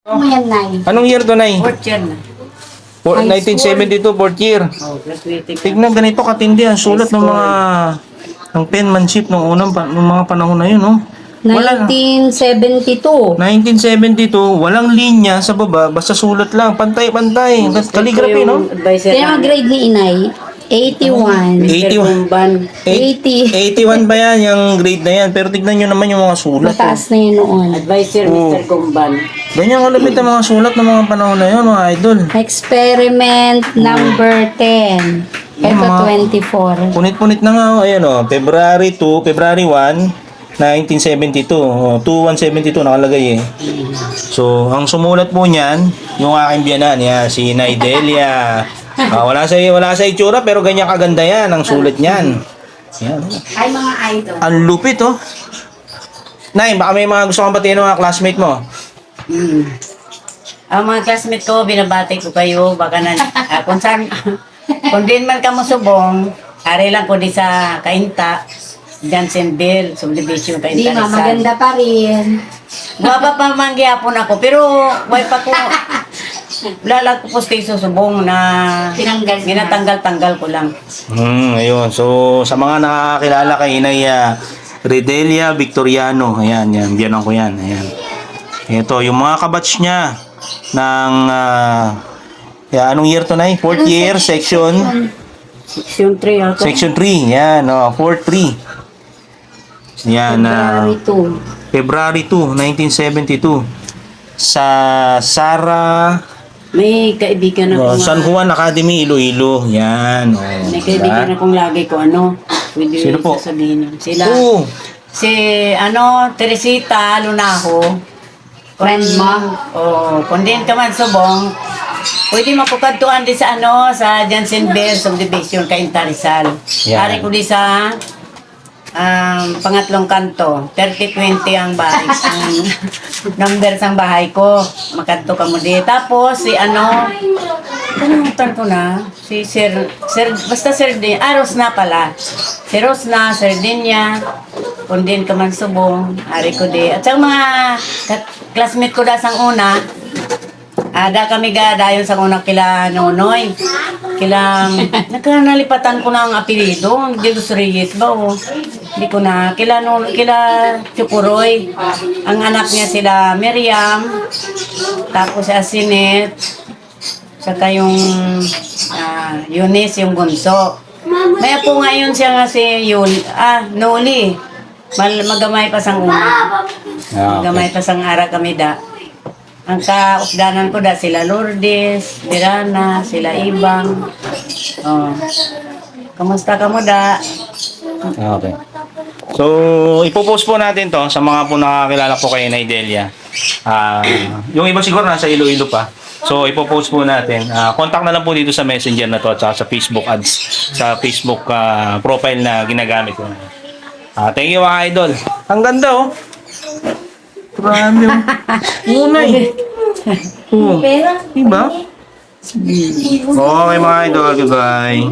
Ano yan, Nay? Anong year to, Nay? Fourth year na. 1972, fourth year. Oh, graduating na. Tignan, ganito katindi ang sulat ng mga ng penmanship ng ng mga panahon na yun, no? Wala. 1972. 1972, walang linya sa baba, basta sulat lang, pantay-pantay. Calligraphy, no? Advisor Kaya ang grade ni Inay, 81. 81. Mr. Kumban. 80. 81 ba yan, yung grade na yan? Pero tignan nyo naman yung mga sulat. Mataas na yun noon. Advisor Mr. Kumban. Ganyan kalapit ang mga sulat ng mga panahon na yun, mga idol. Experiment number 10. Ito, mga- 24. Punit-punit na nga, oh. Ayan, oh. February 1, 1972. Oh, 2/1/72 nakalagay eh. So, ang sumulat po niyan, yung aking biyanan, yan, si Naidelia. Wala sa itsura, pero ganyan kaganda yan, ang sulat niyan. Yan. Ay, mga idol. Ang lupit, oh. Nay, baka may mga gusto kang batiin ng mga classmate mo. Ang mga classmate ko, binabati ko kayo. Baka na, kung saan, kung din man ka mo subong, ari lang ko di sa Kainta, Johnsonville, subdivision Di Kainta ma, maganda pa rin. Wapa pa man gyapon ako, pero way pa ko, lalag ko po sa subong na Tinanggal na. ginatanggal-tanggal ko lang. Ayun. So, sa mga nakakilala kay Inay Redelia Victoriano, ayan, yan, biyanan ko yan, ayan. Ito, yung mga kabatch niya ng, anong year to, Nay? Fourth year, section Section 3 ako. Section 3, yan, 4-3. Yan, February 2. February 2, 1972. Sa Sara, May kaibigan ako San Juan Academy, Iloilo. Yan, May kaibigan akong lagi ko, pwede Sino po? sasabihin yun. Sila, Oo. si, Teresita Lunaho. Friend mo? Kung din ka man subong, pwede mapukadtuan di sa sa Johnsonville Subdivision, Cainta Rizal. Yan. Ari ko di sa pangatlong kanto, 3020 ang bahay, ang number sang bahay ko. Makadto ka mo di. Tapos si kalimutan ko na, si basta Sir Din, Rosna pala. Si Rosna, Sir Dinya, kung din ka man subong, ari ko di. At sa mga classmate ko da sang una, ada kami dayon sa una kila Nonoy. Kilang, nalipatan ko na ang apelido, Dilos Reyes ba o? Hindi ko na. Kila Chukuroy. Ang anak niya sila Miriam, tapos si Asinet, saka yung Eunice, yung bunso. May apo ngayon siya nga si Noli. Magamay pa sang una. Magamay pa sang ara kami da. Ang kaupdanan ko sila Lourdes, Mirana, sila Ibang. Kamusta ka mo da? Okay. So, ipopost po natin to sa mga po nakakilala po kay Naidelia. Yung iba siguro nasa Iloilo pa. So, ipopost po natin. Contact na lang po dito sa Messenger na to at saka sa Facebook ads, sa Facebook profile na ginagamit ko. Thank you mga idol. Ang ganda, oh. Grabe, oh. Unay. Oh. Diba? Okay mga idol, goodbye.